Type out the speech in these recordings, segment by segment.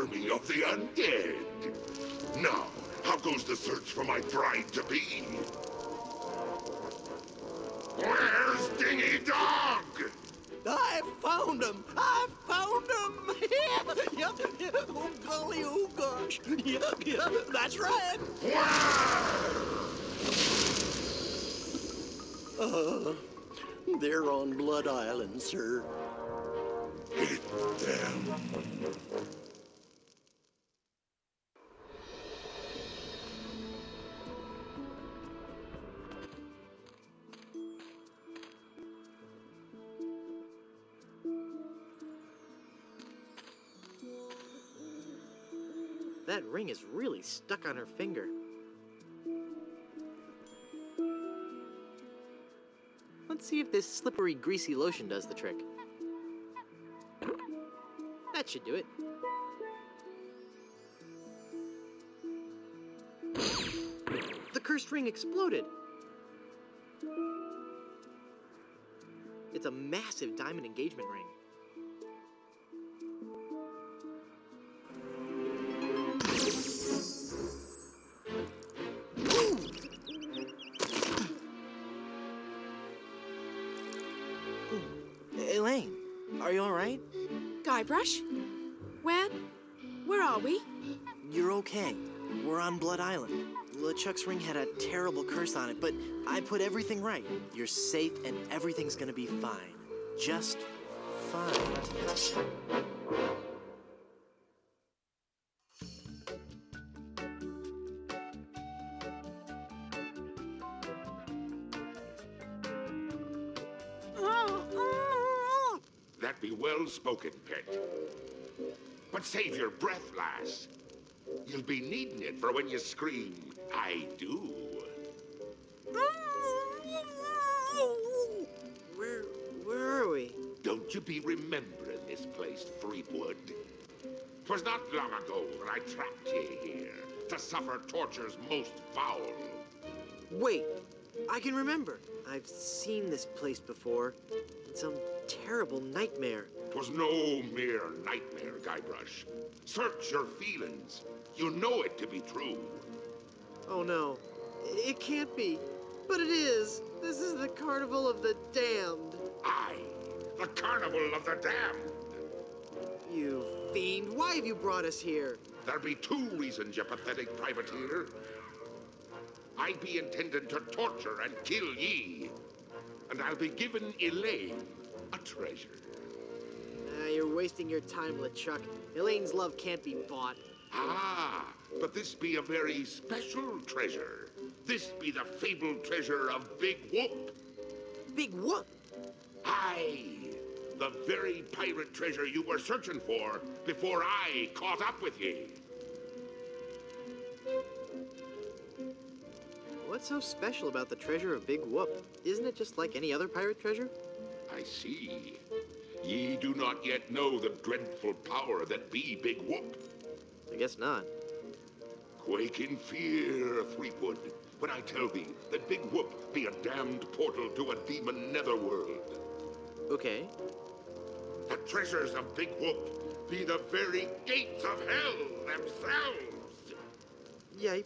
army of the undead. Now, how goes the search for my bride-to-be? Where's Dingy Dog? I found him! I found him! Yep. Oh, golly, oh, gosh. Yep, that's right. They're on Blood Island, sir. Get them. That ring is really stuck on her finger. Let's see if this slippery, greasy lotion does the trick. That should do it. The cursed ring exploded. It's a massive diamond engagement ring. Elaine, are you all right? Guybrush? Where are we? You're okay. We're on Blood Island. LeChuck's ring had a terrible curse on it, but I put everything right. You're safe and everything's gonna be fine. Just fine. That be well spoken, pet. But save your breath, lass. You'll be needing it for when you scream, I do. Where are we? Don't you be remembering this place, Threepwood? 'Twas not long ago that I trapped ye here to suffer tortures most foul. Wait, I can remember. I've seen this place before. It's some terrible nightmare. 'Twas no mere nightmare, Guybrush. Search your feelings. You know it to be true. Oh no, it can't be. But it is. This is the Carnival of the Damned. Aye, the Carnival of the Damned. You fiend, why have you brought us here? There be two reasons, you pathetic privateer. I be intending to torture and kill ye. And I'll be giving Elaine a treasure. You're wasting your time, LeChuck. Elaine's love can't be bought. Ah, but this be a very special treasure. This be the fabled treasure of Big Whoop. Big Whoop? Aye, the very pirate treasure you were searching for before I caught up with ye. What's so special about the treasure of Big Whoop? Isn't it just like any other pirate treasure? I see. Ye do not yet know the dreadful power that be Big Whoop. I guess not. Quake in fear, Threepwood, when I tell thee that Big Whoop be a damned portal to a demon netherworld. Okay. The treasures of Big Whoop be the very gates of hell themselves. Yipe.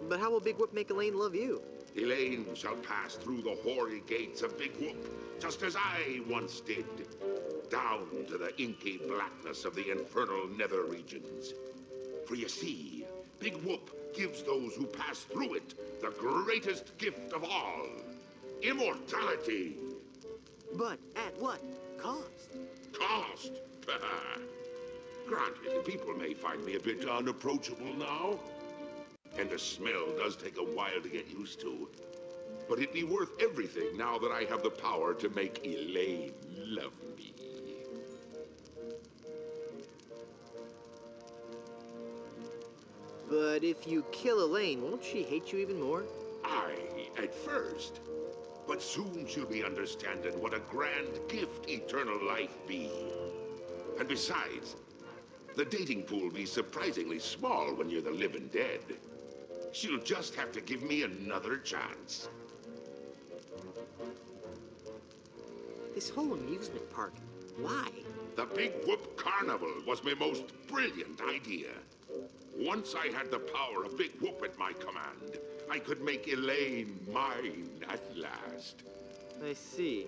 But how will Big Whoop make Elaine love you? Elaine shall pass through the hoary gates of Big Whoop, just as I once did, down to the inky blackness of the infernal nether regions. For you see, Big Whoop gives those who pass through it the greatest gift of all, immortality. But at what cost? Cost? Granted, people may find me a bit unapproachable now. And the smell does take a while to get used to. But it'd be worth everything now that I have the power to make Elaine love me. But if you kill Elaine, won't she hate you even more? Aye, at first. But soon she'll be understanding what a grand gift eternal life be. And besides, the dating pool be surprisingly small when you're the living dead. She'll just have to give me another chance. This whole amusement park, why? The Big Whoop Carnival was my most brilliant idea. Once I had the power of Big Whoop at my command, I could make Elaine mine at last. I see.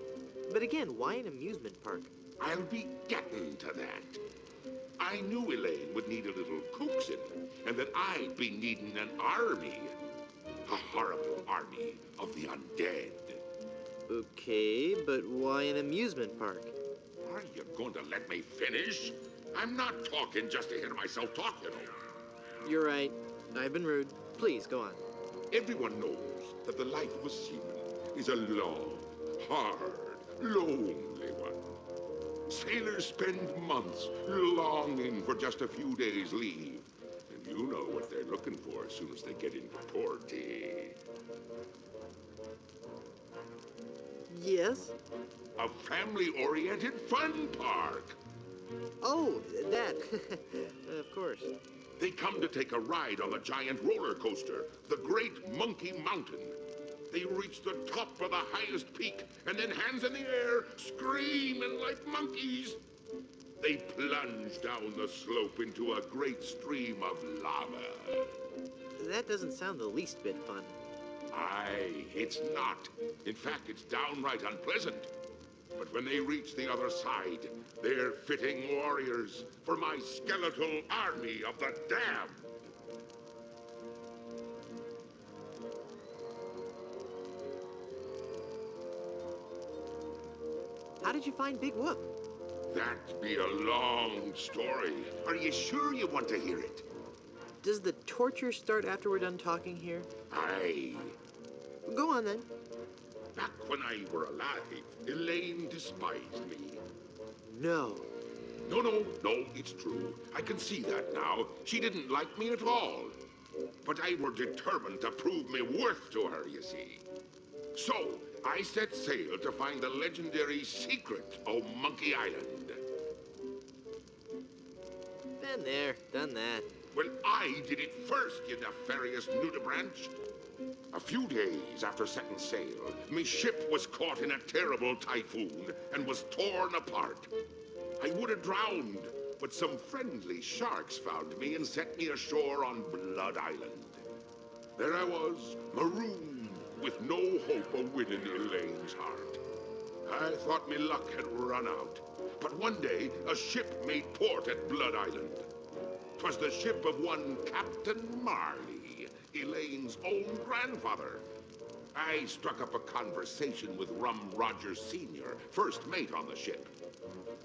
But again, why an amusement park? I'll be getting to that. I knew Elaine would need a little coaxing, and that I'd be needing an army. A horrible army of the undead. Okay, but why an amusement park? Are you going to let me finish? I'm not talking just to hear myself talk, you know. You're right. I've been rude. Please, go on. Everyone knows that the life of a seaman is a long, hard, lonely one. Sailors spend months longing for just a few days' leave. And you know what they're looking for as soon as they get into port. Yes? A family-oriented fun park. Oh, that. Of course. They come to take a ride on the giant roller coaster, the Great Monkey Mountain. They reach the top of the highest peak, and then hands in the air, screaming like monkeys. They plunge down the slope into a great stream of lava. That doesn't sound the least bit fun. Aye, it's not. In fact, it's downright unpleasant. But when they reach the other side, they're fitting warriors for my skeletal army of the damned. How did you find Big Whoop? That'd be a long story. Are you sure you want to hear it? Does the torture start after we're done talking here? Aye. Go on then. Back when I were alive, Elaine despised me. No. No, it's true. I can see that now. She didn't like me at all. But I were determined to prove me worth to her, you see. So, I set sail to find the legendary secret of Monkey Island. Been there, done that. Well, I did it first, you nefarious nudibranch. A few days after setting sail, my ship was caught in a terrible typhoon and was torn apart. I would have drowned, but some friendly sharks found me and set me ashore on Blood Island. There I was, marooned, with no hope of winning Elaine's heart. I thought my luck had run out, but one day a ship made port at Blood Island. 'Twas the ship of one Captain Marley, Elaine's own grandfather. I struck up a conversation with Rum Rogers Sr., first mate on the ship.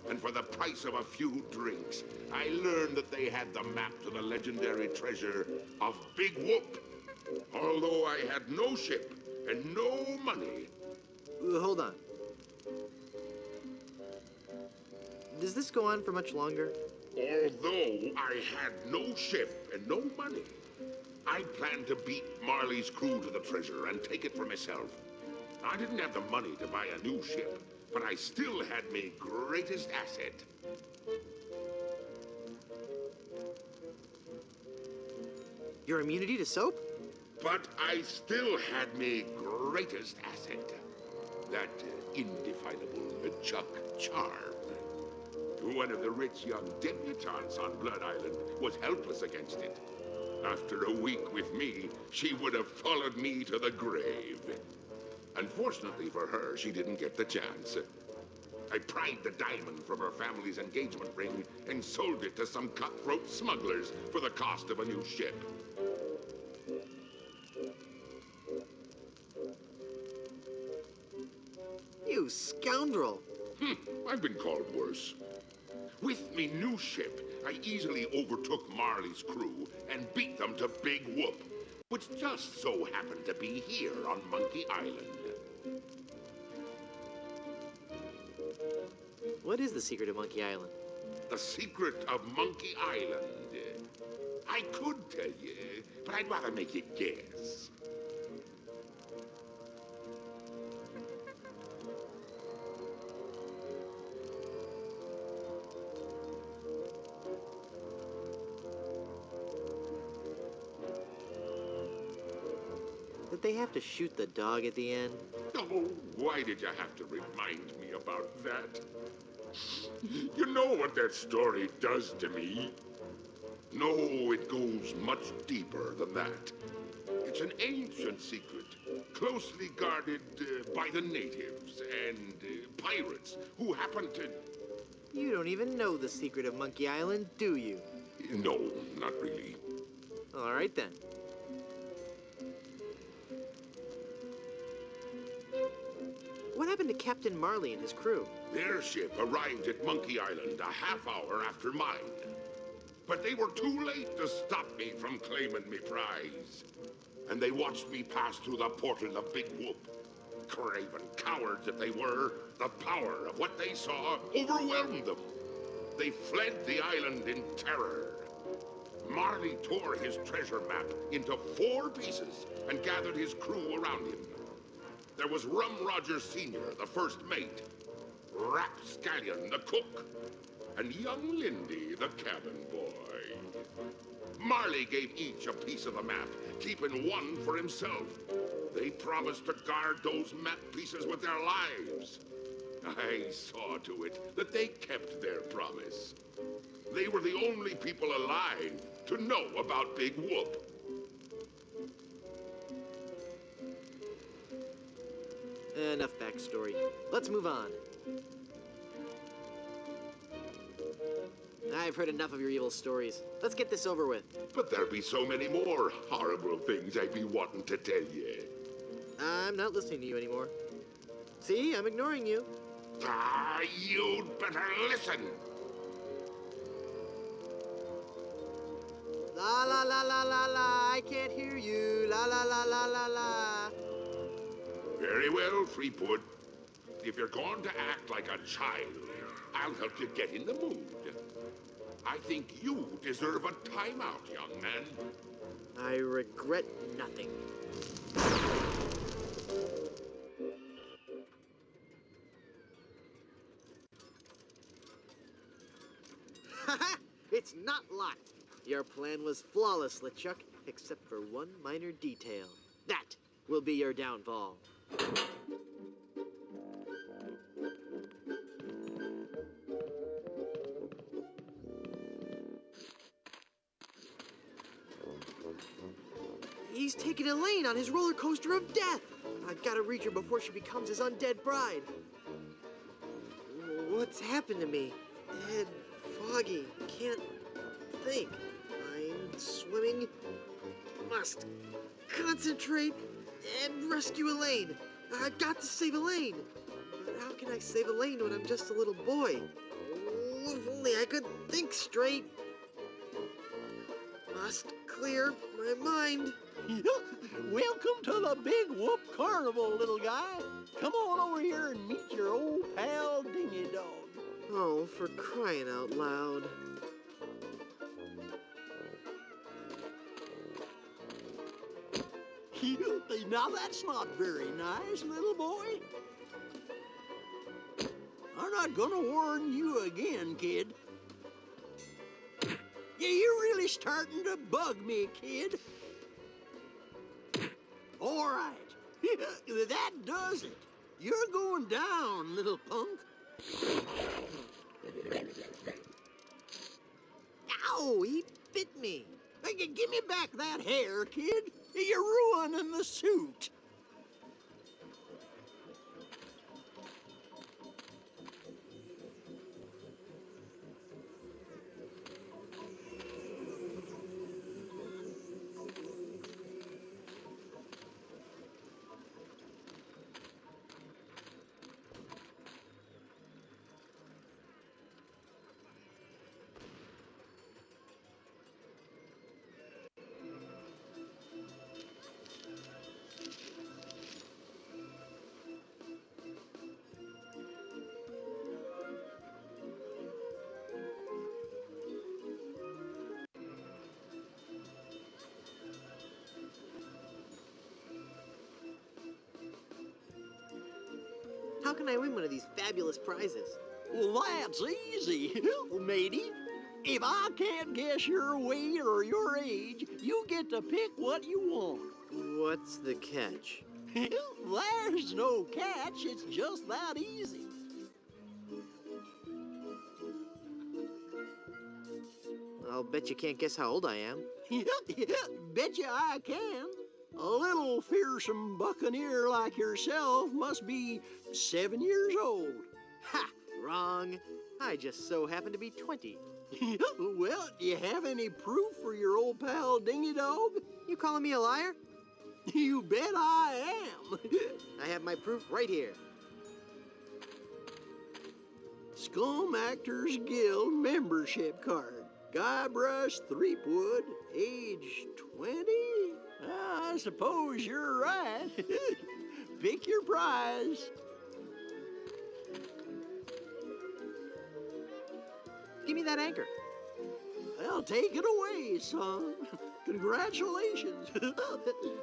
And for the price of a few drinks, I learned that they had the map to the legendary treasure of Big Whoop. Although I had no ship and no money. Hold on. Does this go on for much longer? Although I had no ship and no money, I planned to beat Marley's crew to the treasure and take it for myself. I didn't have the money to buy a new ship, but I still had my greatest asset. Your immunity to soap? But I still had my greatest asset. That indefinable LeChuck charm. One of the rich young debutantes on Blood Island was helpless against it. After a week with me, she would have followed me to the grave. Unfortunately for her, she didn't get the chance. I pried the diamond from her family's engagement ring and sold it to some cutthroat smugglers for the cost of a new ship. You scoundrel! I've been called worse. With me new ship, I easily overtook Marley's crew and beat them to Big Whoop, which just so happened to be here on Monkey Island. What is the secret of Monkey Island? The secret of Monkey Island. I could tell you, but I'd rather make you guess. Did they have to shoot the dog at the end? Oh, why did you have to remind me about about that. You know what that story does to me? No, it goes much deeper than that. It's an ancient secret, closely guarded by the natives and pirates who happen to... You don't even know the secret of Monkey Island, do you? No, not really. All right, then. What happened to Captain Marley and his crew? Their ship arrived at Monkey Island a half hour after mine. But they were too late to stop me from claiming me prize. And they watched me pass through the portal of Big Whoop. Craven cowards that they were, the power of what they saw overwhelmed them. They fled the island in terror. Marley tore his treasure map into 4 pieces and gathered his crew around him. There was Rum Roger Sr., the first mate, Rapscallion, the cook, and young Lindy, the cabin boy. Marley gave each a piece of the map, keeping one for himself. They promised to guard those map pieces with their lives. I saw to it that they kept their promise. They were the only people alive to know about Big Whoop. Enough backstory. Let's move on. I've heard enough of your evil stories. Let's get this over with. But there be so many more horrible things I be wanting to tell you. I'm not listening to you anymore. See, I'm ignoring you. Ah, you'd better listen. La la la la la la, I can't hear you. La la la la la la. Very well, Threepwood. If you're going to act like a child, I'll help you get in the mood. I think you deserve a timeout, young man. I regret nothing. Haha! It's not locked. Your plan was flawless, LeChuck, except for one minor detail. That will be your downfall. He's taking Elaine on his roller coaster of death. I've got to reach her before she becomes his undead bride. What's happened to me? Head foggy. Can't think. I'm swimming. Must concentrate and rescue Elaine. I've got to save Elaine. But how can I save Elaine when I'm just a little boy? Oh, if only I could think straight. Must clear my mind. Welcome to the Big Whoop Carnival, little guy. Come on over here and meet your old pal Dingy Dog. Oh, for crying out loud. Now that's not very nice, little boy. I'm not gonna warn you again, kid. Yeah, you're really starting to bug me, kid. All right. That does it. You're going down, little punk. Ow, he bit me. Hey, give me back that hair, kid. You're ruining the suit. How can I win one of these fabulous prizes? Well, that's easy, matey. If I can't guess your weight or your age, you get to pick what you want. What's the catch? There's no catch. It's just that easy. I'll bet you can't guess how old I am. Bet you I can. A little fearsome buccaneer like yourself must be 7 years old. Ha! Wrong. I just so happen to be 20. Well, do you have any proof for your old pal Dingy Dog? You calling me a liar? You bet I am. I have my proof right here. Scum Actors Guild membership card. Guybrush Threepwood, age 20? I suppose you're right. Pick your prize. Give me that anchor. Well, take it away, son. Congratulations.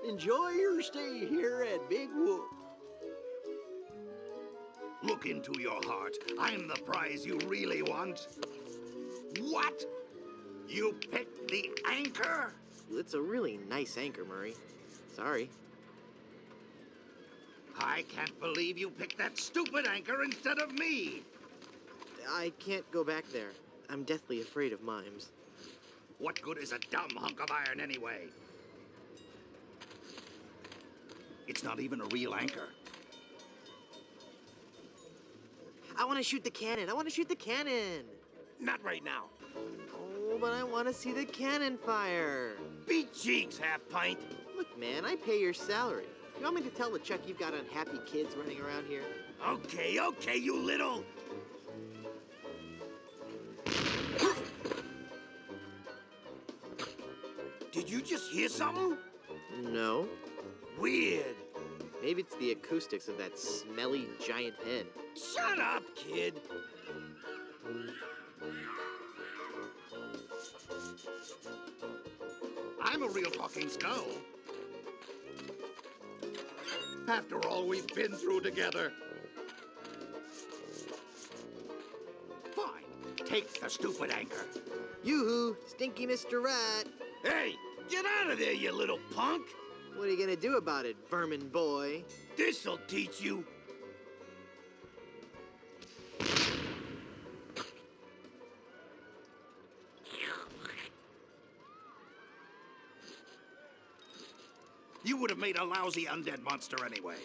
Enjoy your stay here at Big Whoop. Look into your heart. I'm the prize you really want. What? You picked the anchor? It's a really nice anchor, Murray. Sorry. I can't believe you picked that stupid anchor instead of me. I can't go back there. I'm deathly afraid of mimes. What good is a dumb hunk of iron anyway? It's not even a real anchor. I want to shoot the cannon. I want to shoot the cannon. Not right now. Oh, but I want to see the cannon fire. Beat cheeks, half-pint. Look, man, I pay your salary. You want me to tell LeChuck you've got unhappy kids running around here? Okay, you little... Did you just hear something? No. Weird. Maybe it's the acoustics of that smelly giant head. Shut up, kid. I'm a real talking skull. After all we've been through together. Fine. Take the stupid anchor. Yoo-hoo, stinky Mr. Rat. Hey, get out of there, you little punk. What are you gonna do about it, vermin boy? This'll teach you. You would have made a lousy undead monster anyway.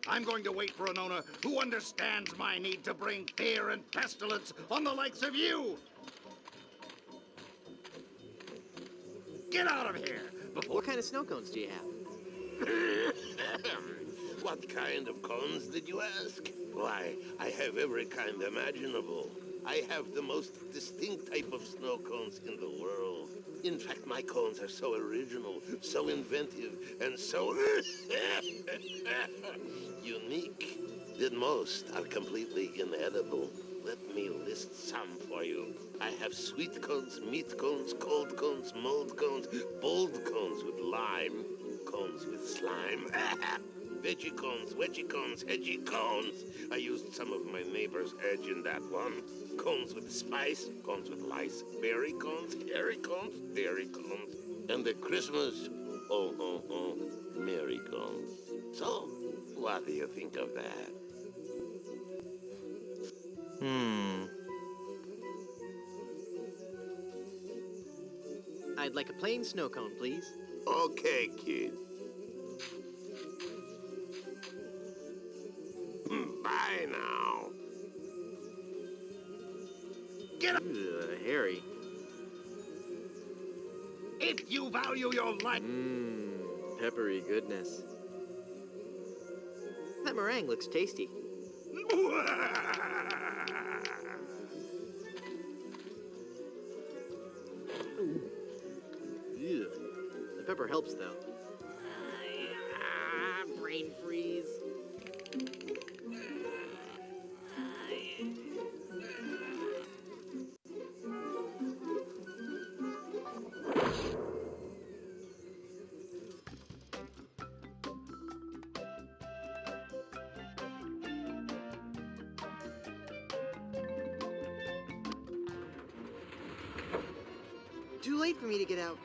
I'm going to wait for an owner who understands my need to bring fear and pestilence on the likes of you. Get out of here before... What kind of snow cones do you have? What kind of cones did you ask? Why, I have every kind imaginable. I have the most distinct type of snow cones in the world. In fact, my cones are so original, so inventive, and so unique that most are completely inedible. Let me list some for you. I have sweet cones, meat cones, cold cones, mold cones, bold cones with lime, cones with slime, veggie cones, wedgie cones, edgy cones. I used some of my neighbor's edge in that one. Cones with spice, cones with lice, berry cones, hairy cones, dairy cones, and the Christmas, merry cones. So, what do you think of that? I'd like a plain snow cone, please. Okay, kid. Bye now. Get up! Harry. If you value your life... Peppery goodness. That meringue looks tasty. Ew. The pepper helps, though. Brain freeze. Too late for me to get out.